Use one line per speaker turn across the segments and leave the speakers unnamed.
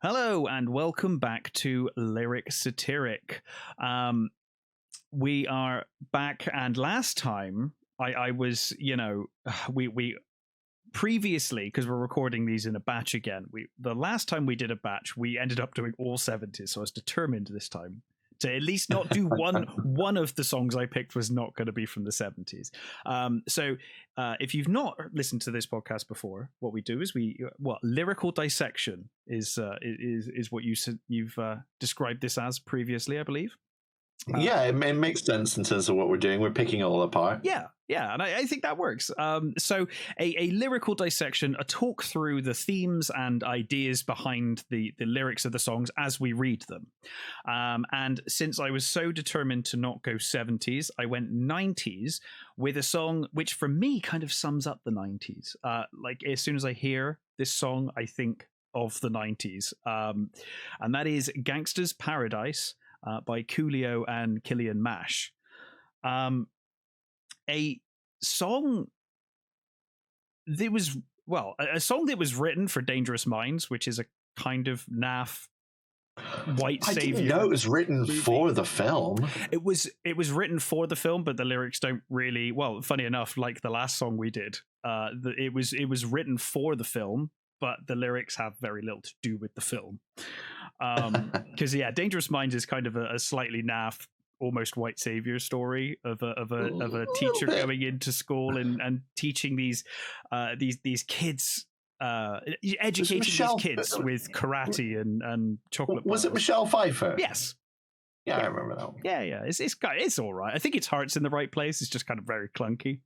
Hello and welcome back to Lyric Satiric. We are back, and last time I was, we previously, because we're recording these in a batch again. The last time we did a batch, we ended up doing all 70s, so I was determined this time to at least not do one of the songs I picked was not going to be from the 70s. So if you've not listened to this podcast before, what we do is lyrical dissection is what you've described this as previously, I believe.
Yeah, it makes sense in terms of what we're doing. We're picking it all apart.
Yeah, and I think that works. So a lyrical dissection, a talk through the themes and ideas behind the lyrics of the songs as we read them. And since I was so determined to not go 70s, I went 90s with a song which for me kind of sums up the 90s. Like as soon as I hear this song, I think of the 90s. And that is Gangsta's Paradise by Coolio and Kylian Mash. A song that was a song that was written for Dangerous Minds, which is a kind of naff white savior.
I didn't know it was written for the film.
It was written for the film, but the lyrics don't really. Well, funny enough, like the last song we did, it was written for the film, but the lyrics have very little to do with the film. Because Dangerous Minds is kind of a slightly naff, almost white savior story of a teacher going into school and teaching these kids, educating these kids with karate and chocolate bars.
Was it Michelle Pfeiffer?
Yes.
Yeah, I remember that one.
Yeah. It's all right. I think its heart's in the right place. It's just kind of very clunky.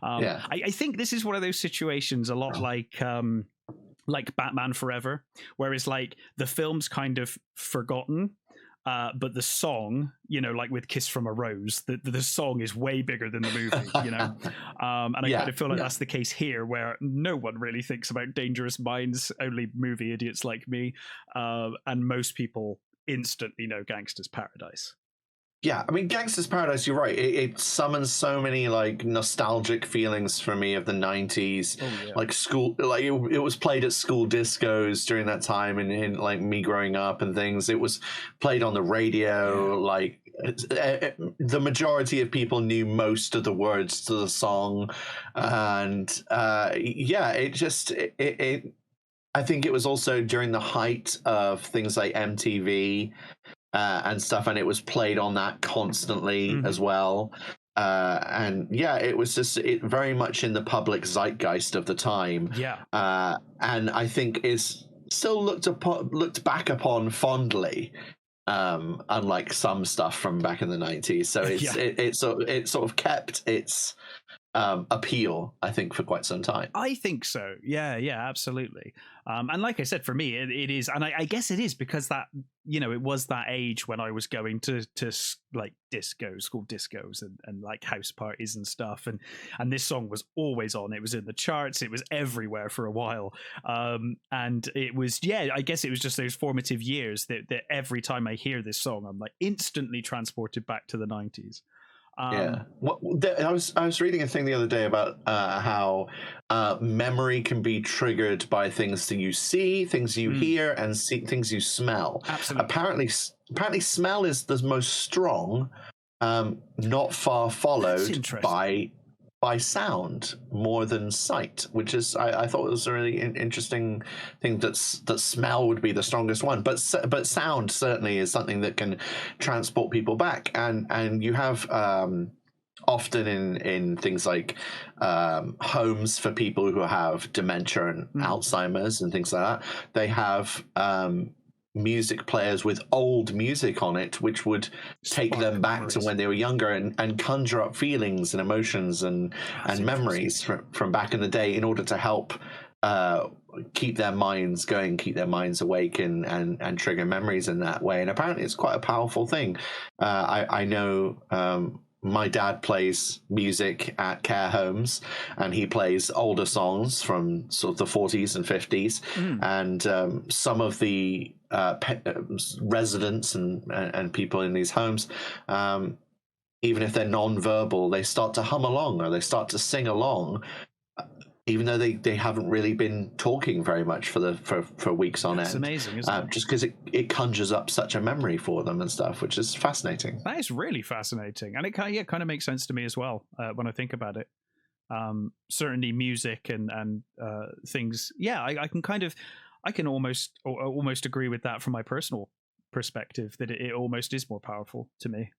I think this is one of those situations a lot like Batman Forever, whereas like the film's kind of forgotten, but the song, like with Kiss from a Rose, the song is way bigger than the movie, and I kind of feel like that's the case here, where no one really thinks about Dangerous Minds, only movie idiots like me, and most people instantly know Gangsta's Paradise.
Yeah, I mean, Gangsta's Paradise, you're right. It summons so many like nostalgic feelings for me of the 90s. Oh, yeah. Like school, like it was played at school discos during that time, and in like me growing up and things. It was played on the radio. Yeah. Like the majority of people knew most of the words to the song, and I think it was also during the height of things like MTV. And stuff, and it was played on that constantly as well. It was just very much in the public zeitgeist of the time.
Yeah,
and I think is still looked back upon fondly, unlike some stuff from back in the 90s. So it sort of kept its appeal, I think, for quite some time.
I think so. Yeah, absolutely. And like I said, for me, it is, and I guess it is because that, it was that age when I was going to like school discos and like house parties and stuff, and this song was always on. It was in the charts. It was everywhere for a while. And it was, I guess it was just those formative years that every time I hear this song, I'm like instantly transported back to the 90s.
I was reading a thing the other day about how memory can be triggered by things that you see, things you hear, and things you smell.
Absolutely.
Apparently, smell is the most strong, not far followed by sound more than sight, which is I thought was a really interesting thing that smell would be the strongest one, but sound certainly is something that can transport people back, and you have often in things like homes for people who have dementia and Alzheimer's and things like that, they have music players with old music on it, which would take them back to when they were younger and conjure up feelings and emotions and memories from back in the day in order to help keep their minds going, keep their minds awake, and trigger memories in that way. And apparently it's quite a powerful thing. I know my dad plays music at care homes, and he plays older songs from sort of the 40s and 50s. And some of the residents and people in these homes, even if they're non-verbal, they start to hum along or they start to sing along even though they haven't really been talking very much for weeks on end.
It's amazing, isn't it?
Just because it conjures up such a memory for them and stuff, which is fascinating.
That is really fascinating, and it kind of makes sense to me as well when I think about it. Certainly, music and things. Yeah, I can almost agree with that from my personal perspective. That it almost is more powerful to me.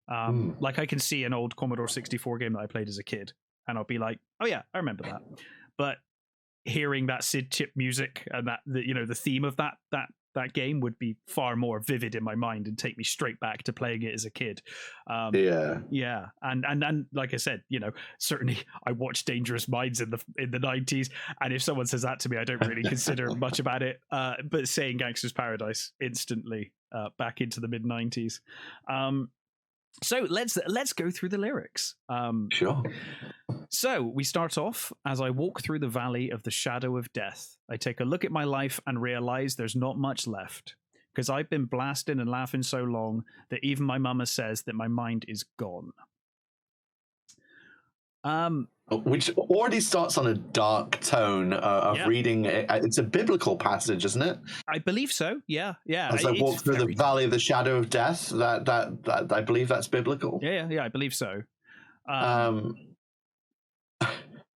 Like I can see an old Commodore 64 game that I played as a kid, and I'll be like, oh yeah, I remember that. But hearing that Sid Chip music and the theme of that game would be far more vivid in my mind and take me straight back to playing it as a kid. Yeah. And like I said, certainly I watched Dangerous Minds in the 90s, and if someone says that to me, I don't really consider much about it. But saying Gangsta's Paradise instantly back into the mid 90s. So let's go through the lyrics.
Sure.
So we start off, as I walk through the valley of the shadow of death, I take a look at my life and realize there's not much left, because I've been blasting and laughing so long that even my mama says that my mind is gone.
Which already starts on a dark tone of reading. It's a biblical passage, isn't it?
I believe so. Yeah.
As I walk through the valley of the shadow of death, that I believe that's biblical.
Yeah. I believe so.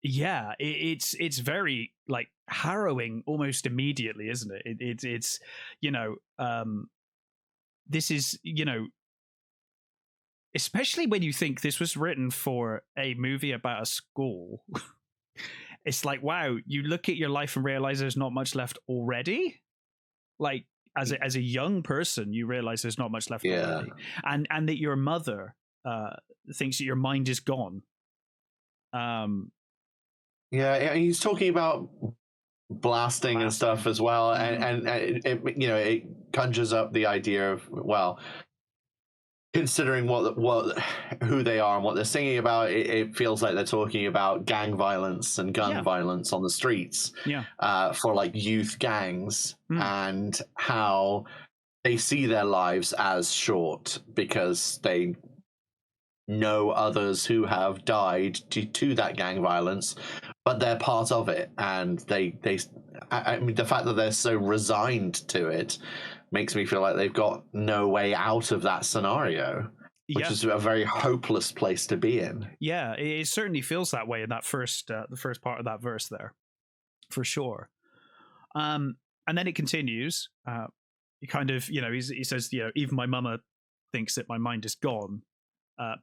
Yeah, it's very like harrowing almost immediately, isn't it? It's this is especially when you think this was written for a movie about a school. It's like, wow, you look at your life and realize there's not much left already. Like as a young person, you realize there's not much left already, and that your mother thinks that your mind is gone.
Yeah, he's talking about blasting and stuff as well, and it conjures up the idea of, well, considering who they are and what they're singing about, it feels like they're talking about gang violence and gun violence on the streets, for like youth gangs, and how they see their lives as short because they know others who have died to that gang violence, but they're part of it, and I mean, the fact that they're so resigned to it makes me feel like they've got no way out of that scenario, which is a very hopeless place to be in. Yeah,
it certainly feels that way in that the first part of that verse there, for sure. And then it continues. He kind of, he says, even my mama thinks that my mind is gone.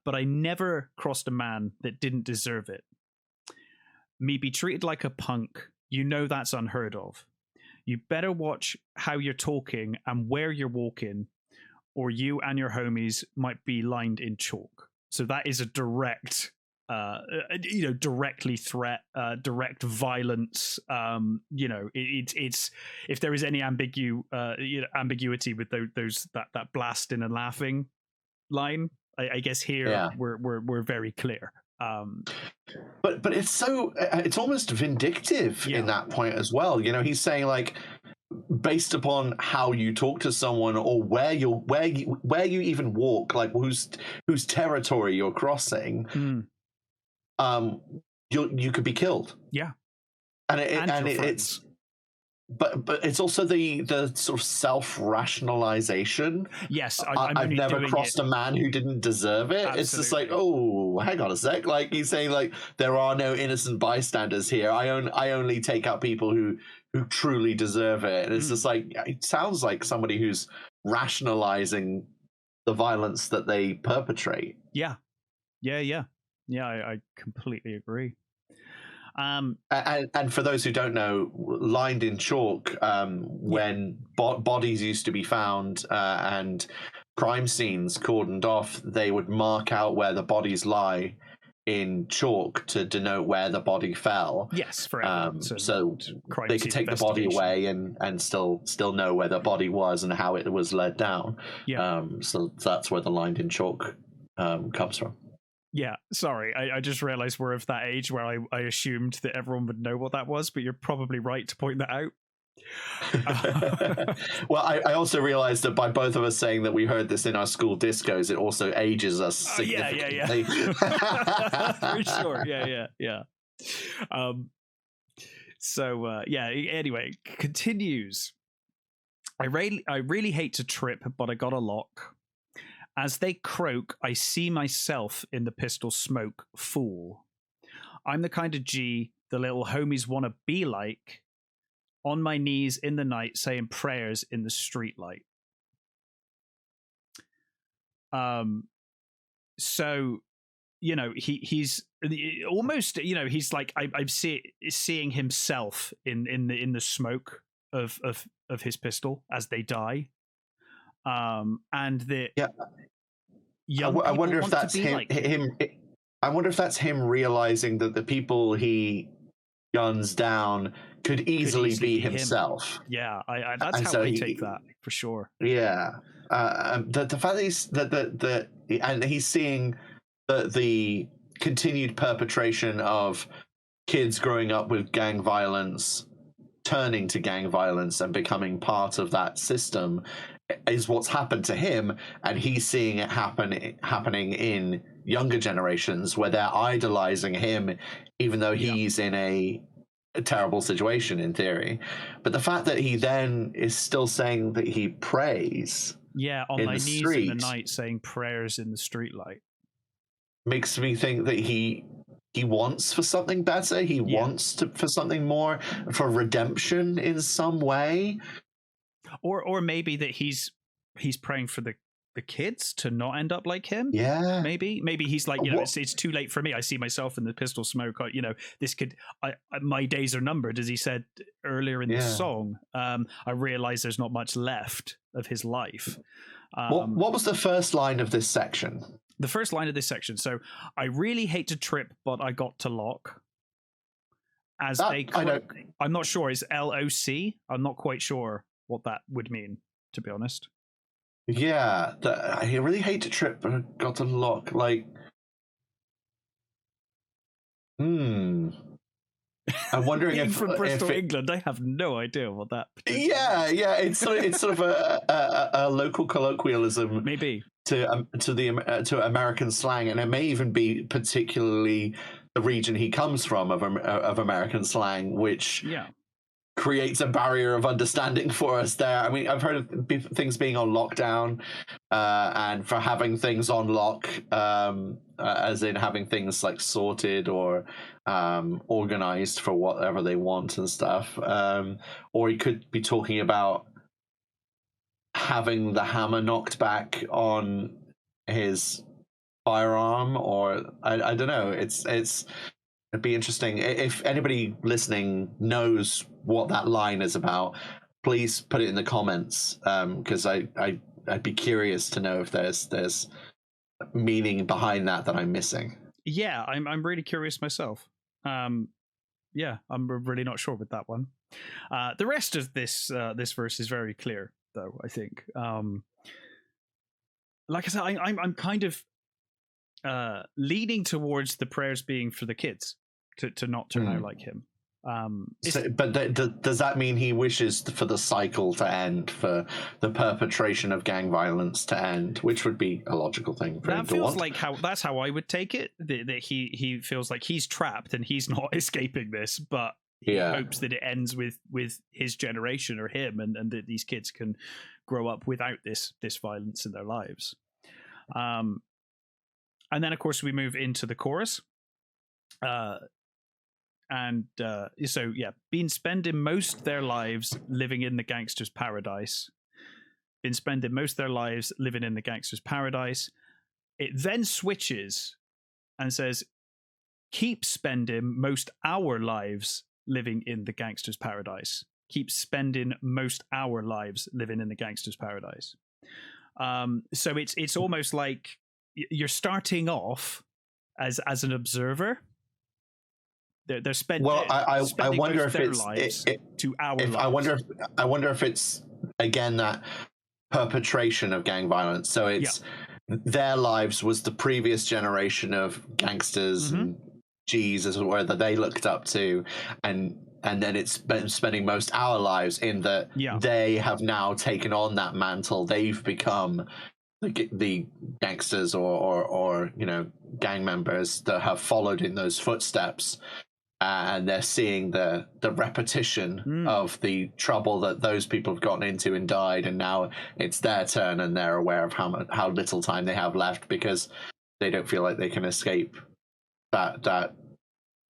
But I never crossed a man that didn't deserve it. Me be treated like a punk, that's unheard of. You better watch how you're talking and where you're walking, or you and your homies might be lined in chalk. So that is a direct, directly threat, direct violence. It's if there is any ambiguity with those that blasting and laughing line. I guess here we're very clear.
But it's almost vindictive in that point as well. He's saying, like, based upon how you talk to someone or where you even walk, like whose territory you're crossing, you could be killed.
Yeah,
it's. But it's also the sort of self-rationalization.
Yes,
I've never crossed a man who didn't deserve it. Absolutely. It's just like, oh, hang on a sec. Like, he's saying, like, there are no innocent bystanders here. I only take out people who truly deserve it. And it's just like, it sounds like somebody who's rationalizing the violence that they perpetrate.
Yeah, I completely agree.
And for those who don't know, lined in chalk, when bodies used to be found and crime scenes cordoned off, they would mark out where the bodies lie in chalk to denote where the body fell.
Yes, for evidence.
So they could take the body away and still know where the body was and how it was led down.
Yeah.
So that's where the lined in chalk comes from.
Yeah, sorry. I just realized we're of that age where I assumed that everyone would know what that was, but you're probably right to point that out.
Well, I also realized that by both of us saying that we heard this in our school discos, it also ages us significantly.
Yeah. For sure. Yeah. So yeah. Anyway, continues. I really hate to trip, but I got a lock. As they croak, I see myself in the pistol smoke. Fool. I'm the kind of G the little homies want to be like. On my knees in the night, saying prayers in the streetlight. So, he's almost, he's like I'm seeing himself in the smoke of his pistol as they die. And the young
I wonder if that's
him.
I wonder if that's him realizing that the people he guns down could easily be himself.
Yeah, that's how I take that for sure.
Yeah, the fact that he's seeing the continued perpetration of kids growing up with gang violence, turning to gang violence and becoming part of that system is what's happened to him, and he's seeing it happening in younger generations where they're idolizing him, even though he's in a terrible situation in theory. But the fact that he then is still saying that he prays
on my knees in the night saying prayers in the streetlight
makes me think that he wants for something better. He wants for something more, for redemption in some way,
or maybe that he's praying for the kids to not end up like him. Maybe he's like, it's too late for me. I see myself in the pistol smoke. This could, my days are numbered, as he said earlier in the song. I realize there's not much left of his life.
What was the first line of this section?
The first line of this section. So, I really hate to trip, but I got to lock. As they, I'm not sure. Is LOC? I'm not quite sure what that would mean, to be honest.
Yeah, I really hate to trip, but I got to lock. Like, I'm wondering
if from Bristol, England, I have no idea what that.
Yeah, it's sort of a local colloquialism,
maybe
to American slang, and it may even be particularly the region he comes from of American slang, which creates a barrier of understanding for us there. I mean, I've heard of things being on lockdown, and for having things on lock, as in having things like sorted or organized for whatever they want and stuff. Or he could be talking about having the hammer knocked back on his firearm, or I don't know. It'd be interesting if anybody listening knows what that line is about. Please put it in the comments, because I'd be curious to know if there's meaning behind that I'm missing.
Yeah, I'm really curious myself. I'm really not sure with that one. The rest of this verse is very clear, though. I think, like I said, I'm kind of leaning towards the prayers being for the kids to not turn out like him.
Does that mean he wishes for the cycle to end, for the perpetration of gang violence to end, which would be a logical thing for him to want?
That feels like that's how I would take it. That he feels like he's trapped and he's not escaping this, but he hopes that it ends with his generation or him, and that these kids can grow up without this violence in their lives. And then, of course, we move into the chorus. Been spending most their lives living in the gangster's paradise. Been spending most of their lives living in the gangster's paradise. It then switches and says, keep spending most our lives living in the gangster's paradise. Keep spending most our lives living in the gangster's paradise. So it's almost like you're starting off as an observer. They're spending.
Well, I wonder if it's
to our lives.
I wonder if it's again that perpetration of gang violence. So it's their lives was the previous generation of gangsters and G's, as it were, that they looked up to, and then it's been spending most our lives in that they have now taken on that mantle. They've become the gangsters or gang members that have followed in those footsteps. and they're seeing the repetition of the trouble that those people have gotten into and died, and now it's their turn, and they're aware of how little time they have left because they don't feel like they can escape that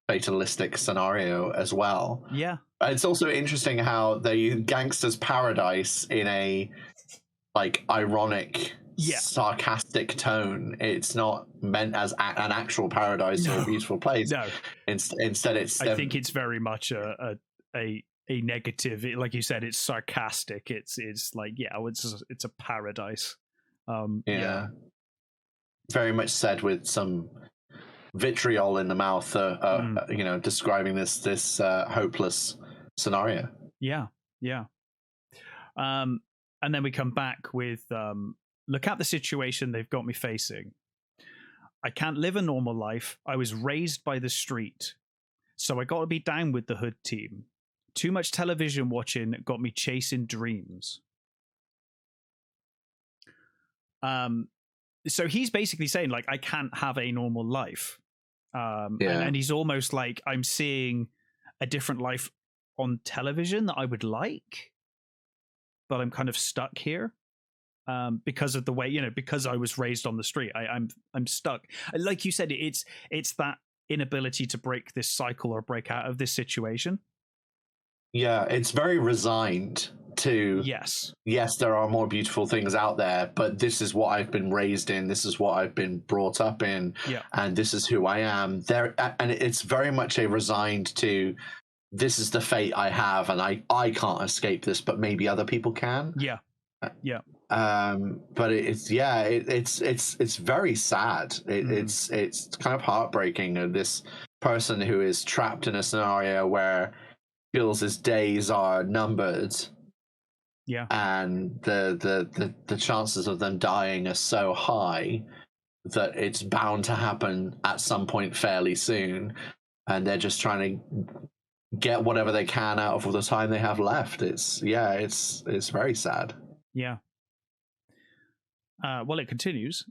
fatalistic scenario as well.
Yeah.
It's also interesting how they use Gangsta's Paradise in a like ironic, sarcastic tone. It's not meant as an actual paradise or a beautiful place.
No.
Instead, it's.
I think it's very much a negative. Like you said, it's sarcastic. It's like it's a paradise.
Very much said with some vitriol in the mouth. Describing this hopeless scenario.
Yeah. And then we come back with, look at the situation they've got me facing. I can't live a normal life. I was raised by the street. So I got to be down with the hood team. Too much television watching got me chasing dreams. So he's basically saying, like, I can't have a normal life. And he's almost like, I'm seeing a different life on television that I would like, but I'm kind of stuck here because of the way, because I was raised on the street. I'm stuck. Like you said, it's that inability to break this cycle or break out of this situation.
Yeah, it's very resigned to
yes,
there are more beautiful things out there, but this is what I've been raised in, this is what I've been brought up in, and this is who I am. There, and it's very much a resigned to, this is the fate I have, and I can't escape this, but maybe other people can. But it's very sad. It's kind of heartbreaking. This person who is trapped in a scenario where feels his days are numbered.
Yeah.
And the chances of them dying are so high that it's bound to happen at some point fairly soon, and they're just trying to get whatever they can out of all the time they have left. It's very sad.
Yeah. Well, it continues.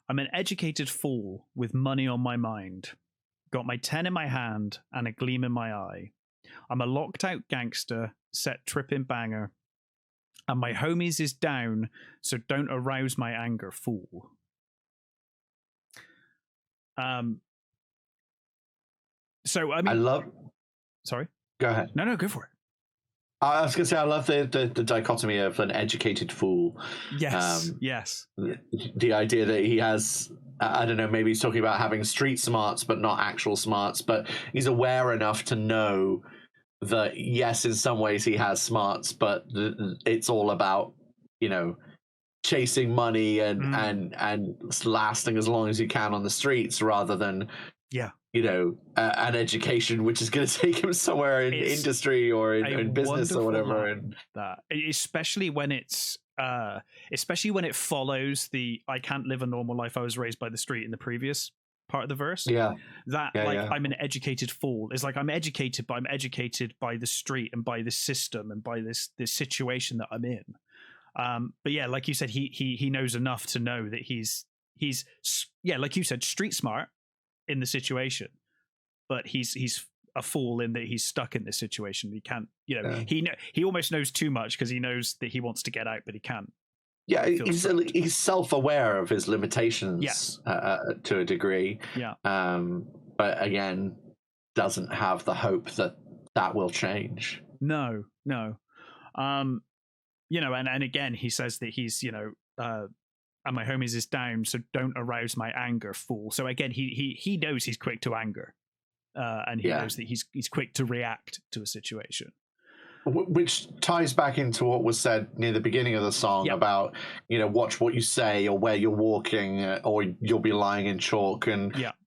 I'm an educated fool with money on my mind. Got my 10 in my hand and a gleam in my eye. I'm a locked out gangster, set tripping banger. And my homies is down, so don't arouse my anger, fool. So, I mean...
I love...
Sorry?
Go ahead.
No, go for it.
I was going to say, I love the dichotomy of an educated fool.
Yes, yes.
The idea that he has, I don't know, maybe he's talking about having street smarts, but not actual smarts, but he's aware enough to know that, yes, in some ways he has smarts, but it's all about, chasing money and lasting as long as you can on the streets rather than... an education which is going to take him somewhere in industry or in business or whatever. And
that, especially when it follows the "I can't live a normal life. I was raised by the street" in the previous part of the verse. I'm an educated fool. It's like I'm educated, but I'm educated by the street and by the system and by this situation that I'm in. But yeah, like you said, he knows enough to know that he's like you said, street smart in the situation, but he's a fool in that he's stuck in this situation. He can't, he almost knows too much because he knows that he wants to get out, but he can't.
Yeah, he's self-aware of his limitations to a degree.
Yeah.
But again, doesn't have the hope that will change.
No. And again, he says that he's, and my homies is down, so don't arouse my anger, fool. So again, he knows he's quick to anger, and he knows that he's quick to react to a situation.
Which ties back into what was said near the beginning of the song about, watch what you say or where you're walking, or you'll be lying in chalk.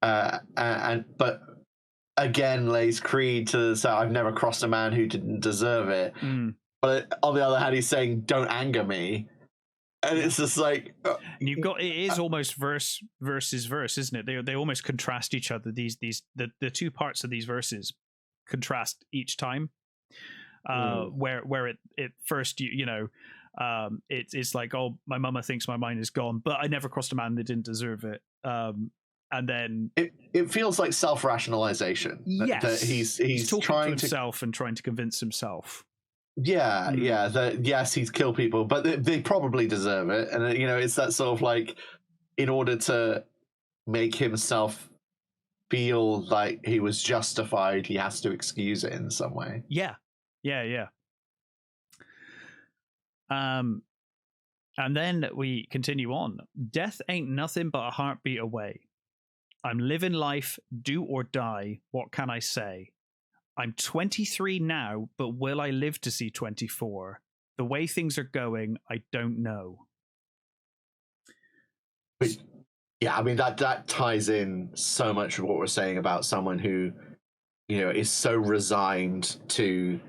But again, lays creed to say, I've never crossed a man who didn't deserve it. But on the other hand, he's saying, don't anger me. And it's just like,
and you've got, it is almost verse versus verse, isn't it? They almost contrast each other. The two parts of these verses contrast each time. Where it first it's like, oh, my mama thinks my mind is gone, but I never crossed a man that didn't deserve it. and then
it feels like self-rationalization.
Yes,
that he's
talking
trying
to himself and trying to convince himself.
Yeah, that yes, he's killed people, but they probably deserve it, and it's that sort of like, in order to make himself feel like he was justified, he has to excuse it in some way.
Yeah. And then we continue on. Death ain't nothing but a heartbeat away. I'm living life, do or die. What can I say? I'm 23 now, but will I live to see 24? The way things are going, I don't know.
But, yeah, I mean that ties in so much of what we're saying about someone who, is so resigned to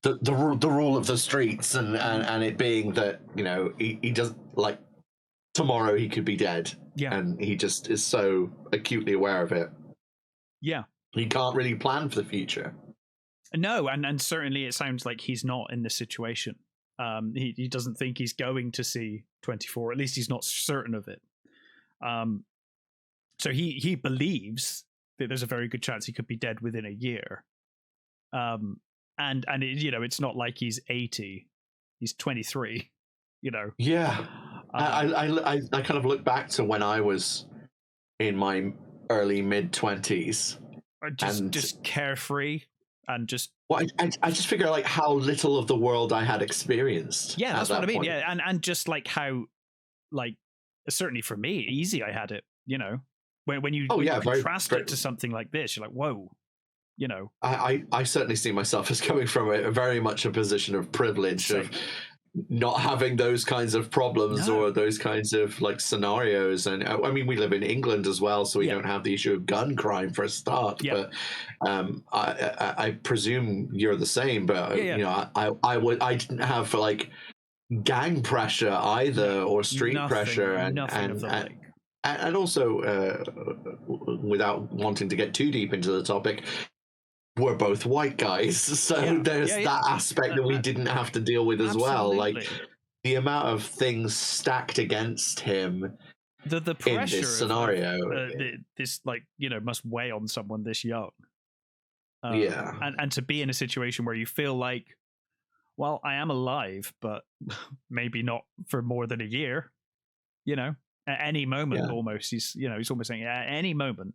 the rule of the streets and it being that he doesn't, like, tomorrow he could be dead, and he just is so acutely aware of it. He can't really plan for the future.
No, and certainly it sounds like he's not in this situation. He doesn't think he's going to see 24. At least he's not certain of it. So he believes that there's a very good chance he could be dead within a year. And it's not like he's 80. He's 23.
Yeah. I kind of look back to when I was in my early mid-20s.
Just carefree and just...
Well, I just figure, like, how little of the world I had experienced.
Yeah, that's what I mean. Point. Yeah, and just like how, like, certainly for me, easy I had it, when you contrast it to something like this, you're like, whoa.
I certainly see myself as coming from a very much a position of privilege, of not having those kinds of problems or those kinds of, like, scenarios. And I mean, we live in England as well, so we don't have the issue of gun crime for a start. But I presume you're the same. But I didn't have, like, gang pressure either, or street pressure, and also without wanting to get too deep into the topic, we're both white guys, so there's that aspect that we didn't have to deal with as well. Like, the amount of things stacked against him,
the pressure
in this scenario,
this, like, must weigh on someone this young. And to be in a situation where you feel like, well, I am alive, but maybe not for more than a year. At any moment, almost. He's almost saying, at any moment,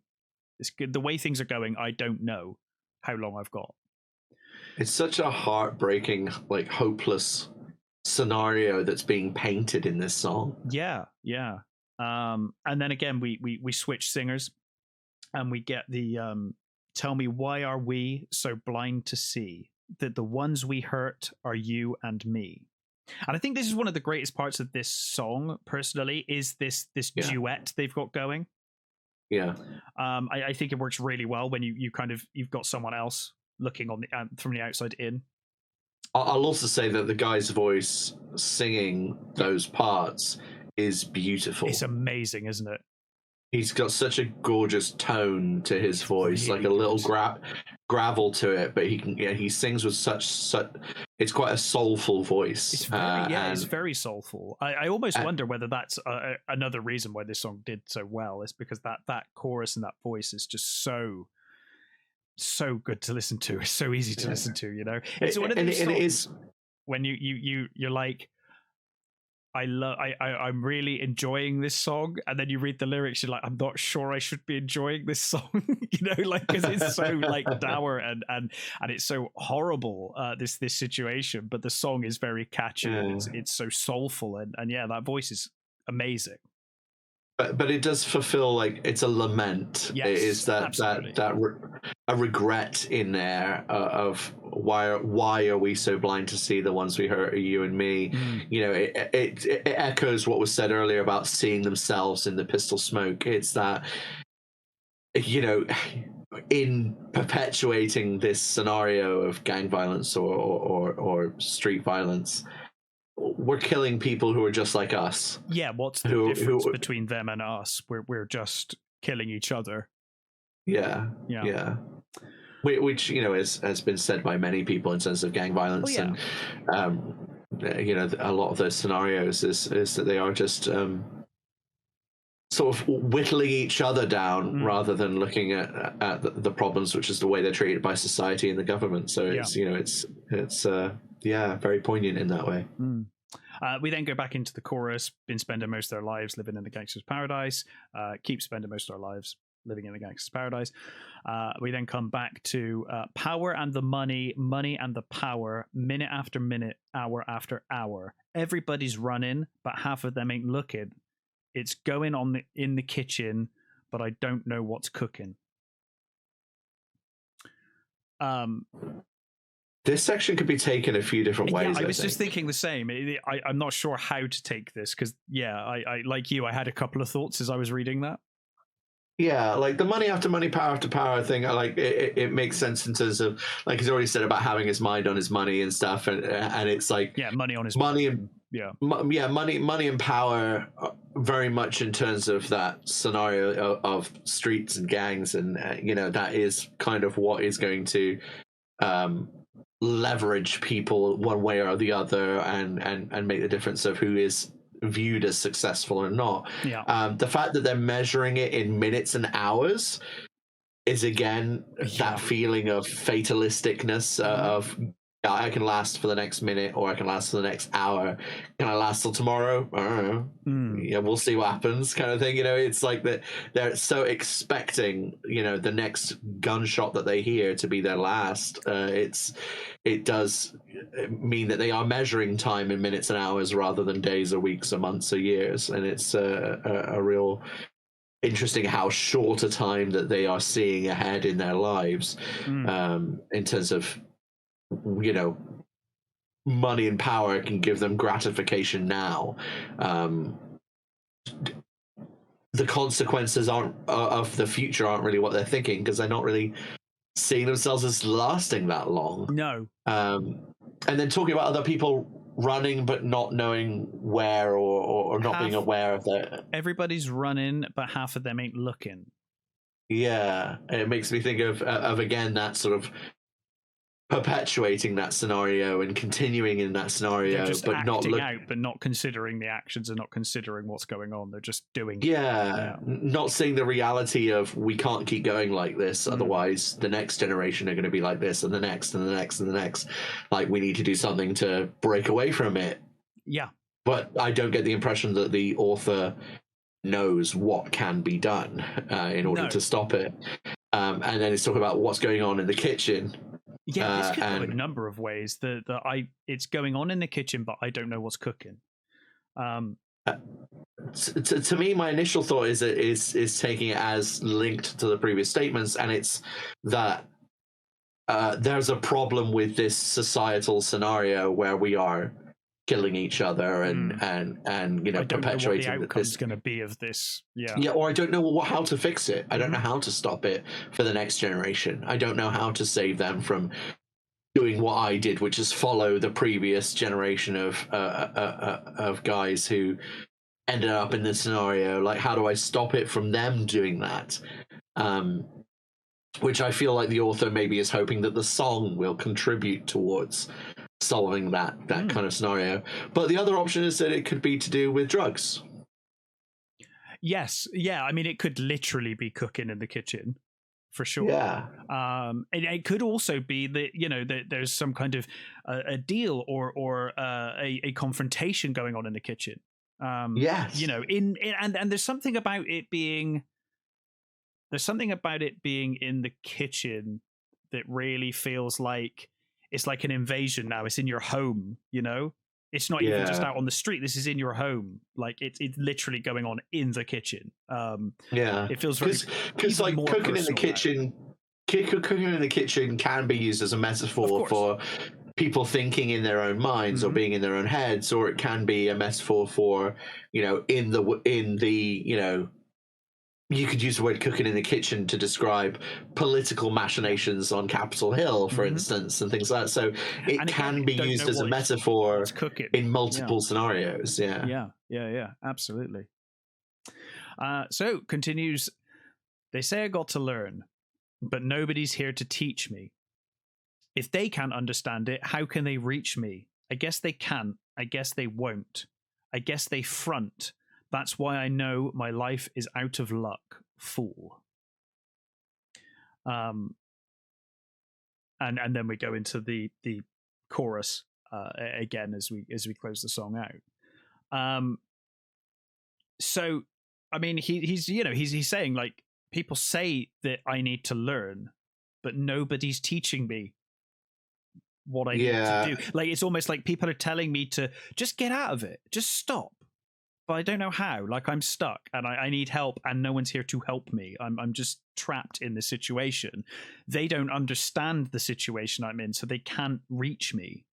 it's good. The way things are going, I don't know how long I've got.
It's such a heartbreaking, like, hopeless scenario that's being painted in this song.
Yeah. And then again, we switch singers, and we get the tell me, why are we so blind to see that the ones we hurt are you and me? And I think this is one of the greatest parts of this song, personally, is this duet they've got going. I think it works really well when you've got someone else looking on from the outside in.
I'll also say that the guy's voice singing those parts is beautiful.
It's amazing, isn't it?
He's got such a gorgeous tone to his voice, really, like a little gravel to it, but he sings with such it's quite a soulful voice.
It's very, it's very soulful. I almost wonder whether that's another reason why this song did so well, is because that chorus and that voice is just so good to listen to. It's so easy to listen to, It's one of those songs, it is, when you're like, I'm really enjoying this song, and then you read the lyrics, you're like, I'm not sure I should be enjoying this song, because it's so, like, dour and it's so horrible, this situation, but the song is very catchy and it's so soulful, and that voice is amazing.
But it does fulfill, like, it's a lament.
Yes,
it is a regret in there of why are we so blind to see the ones we hurt are you and me. It echoes what was said earlier about seeing themselves in the pistol smoke. It's that, in perpetuating this scenario of gang violence or street violence, we're killing people who are just like us.
Yeah, what's the difference between them and us? We're just killing each other.
Yeah. Which has been said by many people in terms of gang violence, and a lot of those scenarios is that they are just sort of whittling each other down rather than looking at the problems, which is the way they're treated by society and the government. So it's it's very poignant in that way.
We then go back into the chorus. Been spending most of their lives living in the gangster's paradise. Keep spending most of our lives living in the gangster's paradise. We then come back to power and the money, money and the power, minute after minute, hour after hour. Everybody's running, but half of them ain't looking. It's going on in the kitchen, but I don't know what's cooking.
This section could be taken a few different ways.
Yeah, I was just thinking the same. I'm not sure how to take this because, I like you, I had a couple of thoughts as I was reading that.
Yeah, like the money after money, power after power thing. I like it makes sense in terms of, like he's already said about having his mind on his money and stuff, and it's like
money on his
money and money and power, very much in terms of that scenario of streets and gangs, and that is kind of what is going to leverage people one way or the other, and make the difference of who is viewed as successful or not. The fact that they're measuring it in minutes and hours is again that feeling of fatalisticness of I can last for the next minute or I can last for the next hour. Can I last till tomorrow? I don't know. Yeah, we'll see what happens, kind of thing. It's like that they're so expecting the next gunshot that they hear to be their last. It does mean that they are measuring time in minutes and hours rather than days or weeks or months or years, and it's a real interesting how short a time that they are seeing ahead in their lives, in terms of money and power can give them gratification now. The consequences of the future aren't really what they're thinking, because they're not really seeing themselves as lasting that long.
No.
And then talking about other people running but not knowing where, or not being aware of that.
Everybody's running, but half of them ain't looking.
Yeah, it makes me think of again that sort of perpetuating that scenario and continuing in that scenario,
just
but not
out, but not considering the actions and not considering what's going on. They're just doing
not seeing the reality of we can't keep going like this, otherwise the next generation are going to be like this, and the next and the next and the next. Like, we need to do something to break away from it. But I don't get the impression that the author knows what can be done in order to stop it. And then it's talking about what's going on in the kitchen.
This could go a number of ways. It's going on in the kitchen, but I don't know what's cooking.
To me, my initial thought is taking it as linked to the previous statements, and it's that there's a problem with this societal scenario where we are killing each other and perpetuating.
The outcome's going to be of this,
or I don't know how to fix it. I don't know how to stop it for the next generation. I don't know how to save them from doing what I did, which is follow the previous generation of guys who ended up in this scenario. Like, how do I stop it from them doing that? Which I feel like the author maybe is hoping that the song will contribute towards solving that kind of scenario. But the other option is that it could be to do with drugs.
Yes, I mean, it could literally be cooking in the kitchen, for sure. And it could also be that that there's some kind of a deal or a confrontation going on in the kitchen. And there's something about it being. There's something about it being in the kitchen that really feels like it's like an invasion now. It's in your home, It's not even just out on the street. This is in your home. Like, it's literally going on in the kitchen. It feels very,
because like cooking in the kitchen. Cooking in the kitchen can be used as a metaphor for people thinking in their own minds or being in their own heads, or it can be a metaphor for in the you could use the word cooking in the kitchen to describe political machinations on Capitol Hill, for instance, and things like that. So it can be used as a metaphor in multiple scenarios.
Yeah, absolutely. So continues, they say I got to learn, but nobody's here to teach me. If they can't understand it, how can they reach me? I guess they can't. I guess they won't. I guess they front. That's why I know my life is out of luck, fool. And then we go into the chorus again as we close the song out. So I mean, he's saying, like, people say that I need to learn, but nobody's teaching me what I need to do. Like, it's almost like people are telling me to just get out of it, just stop. But I don't know how. Like, I'm stuck and I need help, and no one's here to help me. I'm just trapped in this situation. They don't understand the situation I'm in, so they can't reach me.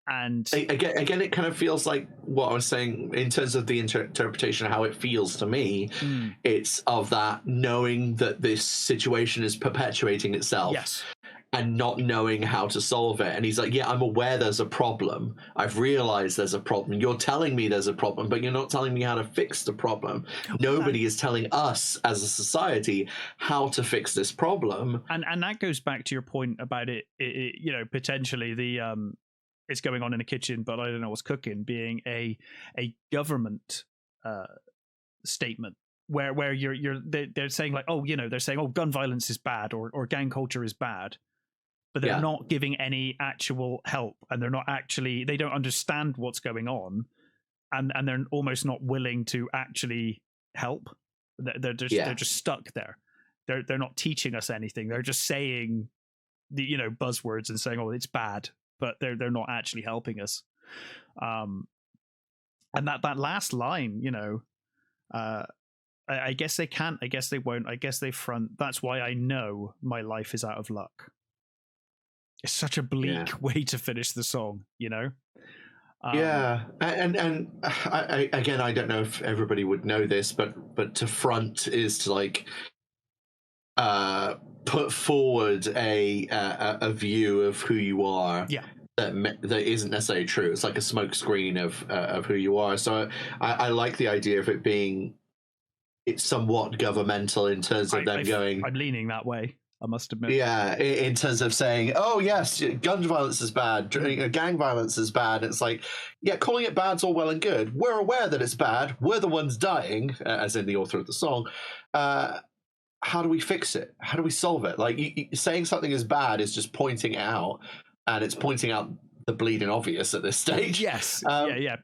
And
again, it kind of feels like what I was saying in terms of the interpretation of how it feels to me. It's of that knowing that this situation is perpetuating itself.
Yes.
And not knowing how to solve it. And he's like, yeah, I'm aware there's a problem. I've realized there's a problem. You're telling me there's a problem, but you're not telling me how to fix the problem. Nobody is telling us as a society how to fix this problem.
And that goes back to your point about it potentially the it's going on in the kitchen, but I don't know what's cooking, being a government statement where they're saying, like, they're saying, oh, gun violence is bad, or gang culture is bad, but they're not giving any actual help, and they don't understand what's going on, and they're almost not willing to actually help. They're just stuck there. They're not teaching us anything. They're just saying the buzzwords and saying, oh, it's bad, but they're not actually helping us. And that last line, I guess they can't, I guess they won't, I guess they front. That's why I know my life is out of luck. It's such a bleak way to finish the song,
and again, I don't know if everybody would know this, but to front is to, like, put forward a view of who you are. That isn't necessarily true. It's like a smoke screen of who you are. So I like the idea of it being, it's somewhat governmental in terms of them going.
I'm leaning that way, I must admit.
Yeah, in terms of saying, oh yes, gun violence is bad, gang violence is bad. It's like, yeah, calling it bad's all well and good. We're aware that it's bad. We're the ones dying, as in the author of the song. How do we fix it? How do we solve it? Like, saying something is bad is just pointing it out, and it's pointing out the bleeding obvious at this stage.
Yes.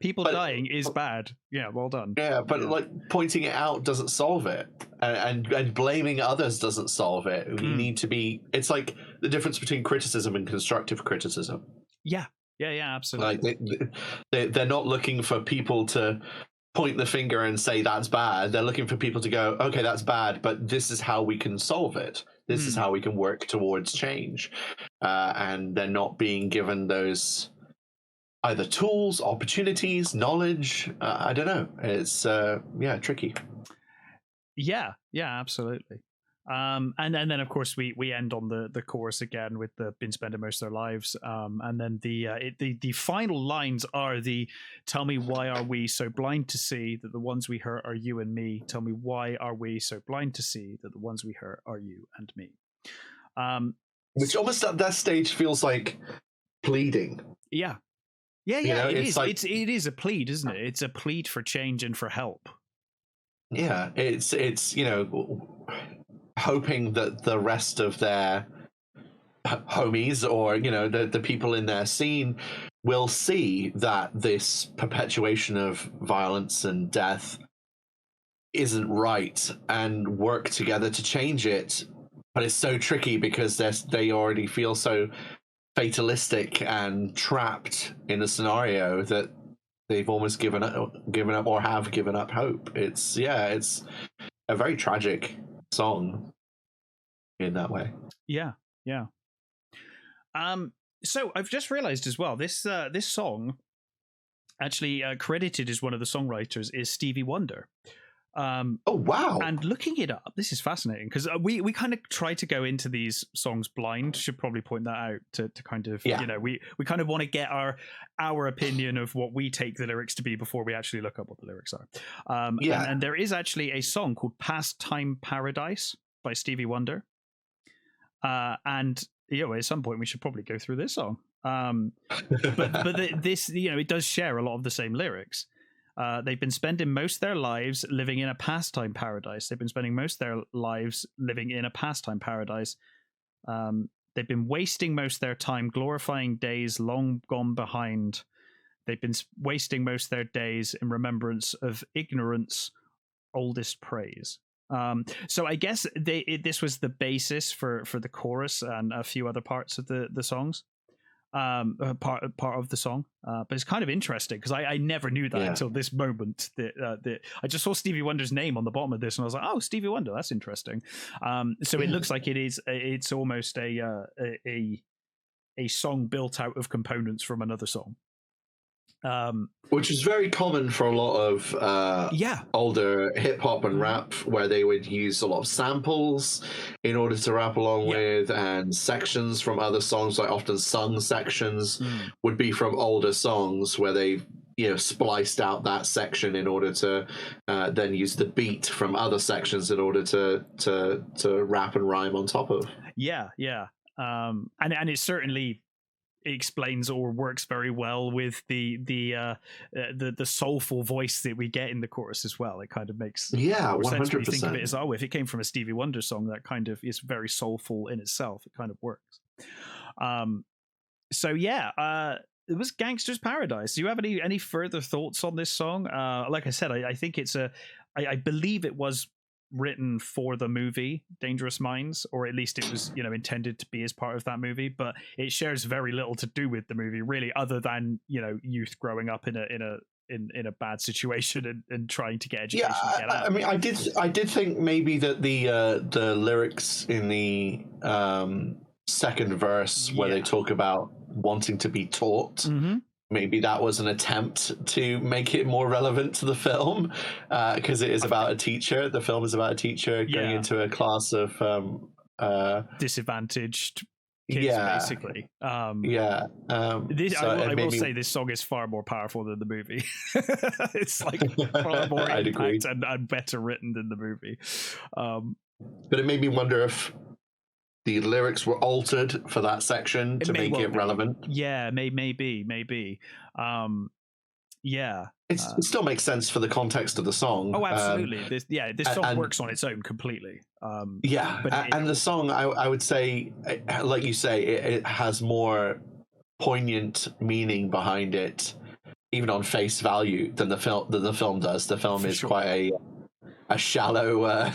People dying is bad. Yeah, well done.
Yeah, but like, pointing it out doesn't solve it, and blaming others doesn't solve it. We need to be. It's like the difference between criticism and constructive criticism.
Yeah, absolutely.
Like they're not looking for people to point the finger and say that's bad. They're looking for people to go, okay, that's bad, but this is how we can solve it. This is how we can work towards change. And they're not being given those either tools, opportunities, knowledge. I don't know. It's tricky.
Yeah, absolutely. And then of course we end on the chorus again with the been spending most of their lives. And then the final lines are tell me why are we so blind to see that the ones we hurt are you and me. Tell me why are we so blind to see that the ones we hurt are you and me.
Which almost at that stage feels like pleading.
Yeah. It is. Like, it is a plead, isn't it? It's a plead for change and for help.
Yeah, it's hoping that the rest of their homies, or the people in their scene, will see that this perpetuation of violence and death isn't right and work together to change it. But it's so tricky because they already feel so fatalistic and trapped in a scenario that they've almost given up or have given up hope. It's a very tragic song in that way.
Yeah. So I've just realized as well, this song actually credited as one of the songwriters is Stevie Wonder.
Oh wow!
And looking it up, this is fascinating because we kind of try to go into these songs blind. Should probably point that out to kind of we kind of want to get our opinion of what we take the lyrics to be before we actually look up what the lyrics are. And there is actually a song called "Pastime Paradise" by Stevie Wonder, and at some point we should probably go through this song. But this it does share a lot of the same lyrics. They've been spending most of their lives living in a pastime paradise. They've been spending most of their lives living in a pastime paradise. They've been wasting most of their time glorifying days long gone behind. They've been wasting most of their days in remembrance of ignorance, oldest praise. So I guess this was the basis for the chorus and a few other parts of the songs. Part of the song, but it's kind of interesting because I never knew that until this moment. That I just saw Stevie Wonder's name on the bottom of this, and I was like, "Oh, Stevie Wonder, that's interesting." So it looks like it's almost a song built out of components from another song.
Which is very common for a lot of older hip hop and rap, where they would use a lot of samples in order to rap along with, and sections from other songs, like often sung sections would be from older songs where they spliced out that section in order to then use the beat from other sections in order to rap and rhyme on top of.
And it certainly explains or works very well with the soulful voice that we get in the chorus as well. It kind of makes more
100%.
sense when you think of it as, if it came from a Stevie Wonder song, that kind of is very soulful in itself. It kind of works. It was Gangsta's Paradise. Do you have any further thoughts on this song? Like I said, I think I believe it was written for the movie Dangerous Minds, or at least it was intended to be as part of that movie, but it shares very little to do with the movie really, other than youth growing up in a bad situation and trying to get education. Get out.
I mean, I did think maybe that the lyrics in the second verse where they talk about wanting to be taught, maybe that was an attempt to make it more relevant to the film, because it is about a teacher. The film is about a teacher going into a class of
disadvantaged kids, basically. I will say this song is far more powerful than the movie. It's like far more impact and better written than the movie.
But it made me wonder if the lyrics were altered for that section to make it relevant.
Yeah, maybe.
It still makes sense for the context of the song.
Oh, absolutely. This song works on its own completely.
The song, I would say, like you say, it has more poignant meaning behind it, even on face value, than the film does. The film is quite a shallow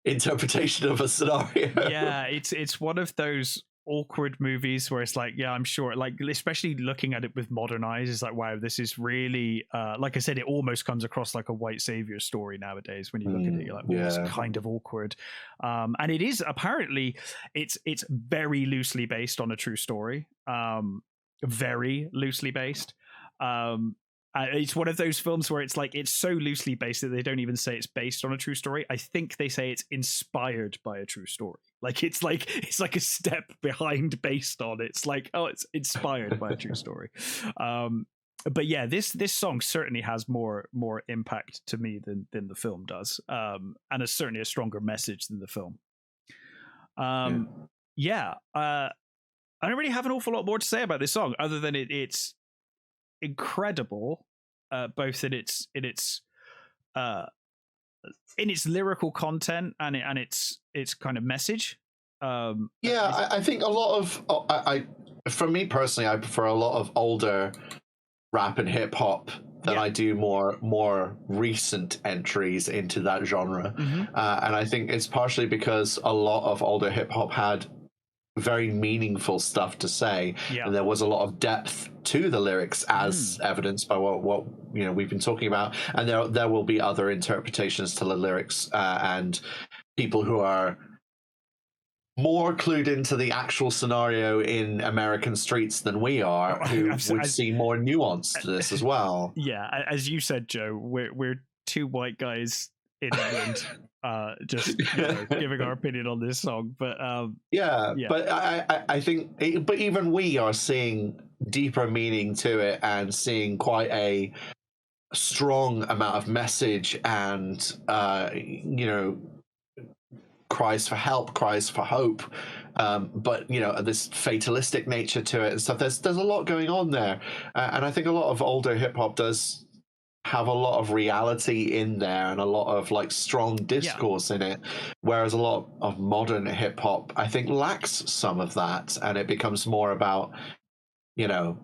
interpretation of a scenario.
Yeah, it's one of those awkward movies where it's like, I'm sure, like, especially looking at it with modern eyes, it's like, wow, this is really like I said, it almost comes across like a white savior story nowadays when you look at it. You're like, it's kind of awkward. And it is apparently it's very loosely based on a true story. Very loosely based. It's one of those films where it's like, it's so loosely based that they don't even say it's based on a true story. I think they say it's inspired by a true story. Like it's like a step behind based on. It's like, it's inspired by a true story. But yeah, this song certainly has more impact to me than the film does, and it's certainly a stronger message than the film. I don't really have an awful lot more to say about this song other than it's incredible, both in its lyrical content and its kind of message.
I think a lot of for me personally, I prefer a lot of older rap and hip hop than I do more recent entries into that genre. And I think it's partially because a lot of older hip hop had very meaningful stuff to say, and there was a lot of depth to the lyrics, as evidenced by what we've been talking about. And there will be other interpretations to the lyrics, and people who are more clued into the actual scenario in American streets than we are, who would see more nuance to this as well.
Yeah, as you said, Joe, we're two white guys in England, just giving our opinion on this song. But
but I think, but even we are seeing deeper meaning to it and seeing quite a strong amount of message and cries for help, cries for hope, but this fatalistic nature to it and stuff. There's a lot going on there, and I think a lot of older hip hop does have a lot of reality in there and a lot of like strong discourse in it, whereas a lot of modern hip hop I think lacks some of that, and it becomes more about, you know,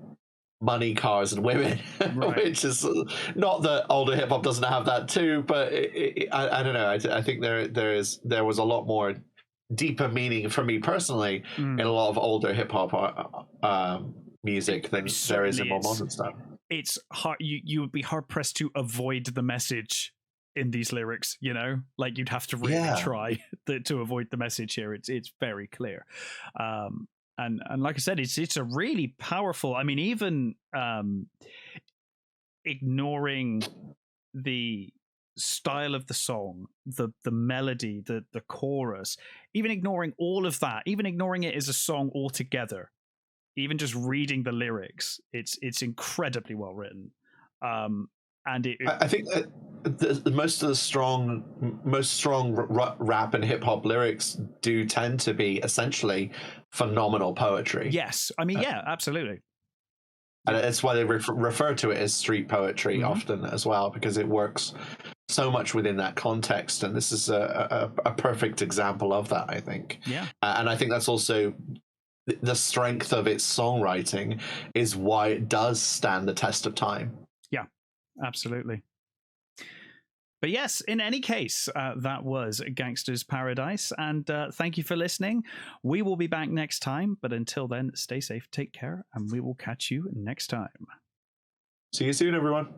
money, cars, and women, which is not that older hip hop doesn't have that too, but I don't know. I think there was a lot more deeper meaning for me personally in a lot of older hip hop music than there is in more modern stuff.
It's hard. You would be hard pressed to avoid the message in these lyrics. You know, like you'd have to really try to avoid the message here. It's very clear. And like I said, it's a really powerful. I mean, even ignoring the style of the song, the melody, the chorus, even ignoring all of that, even ignoring it as a song altogether, even just reading the lyrics, it's incredibly well written. And
I think that most of the most strong rap and hip hop lyrics do tend to be essentially phenomenal poetry.
Yes, I mean, yeah, absolutely.
And it's why they refer to it as street poetry often as well, because it works so much within that context. And this is a perfect example of that, I think.
Yeah.
And I think that's also the strength of its songwriting is why it does stand the test of time.
Yeah, absolutely. But yes, in any case, that was Gangsta's Paradise. And thank you for listening. We will be back next time. But until then, stay safe, take care, and we will catch you next time.
See you soon, everyone.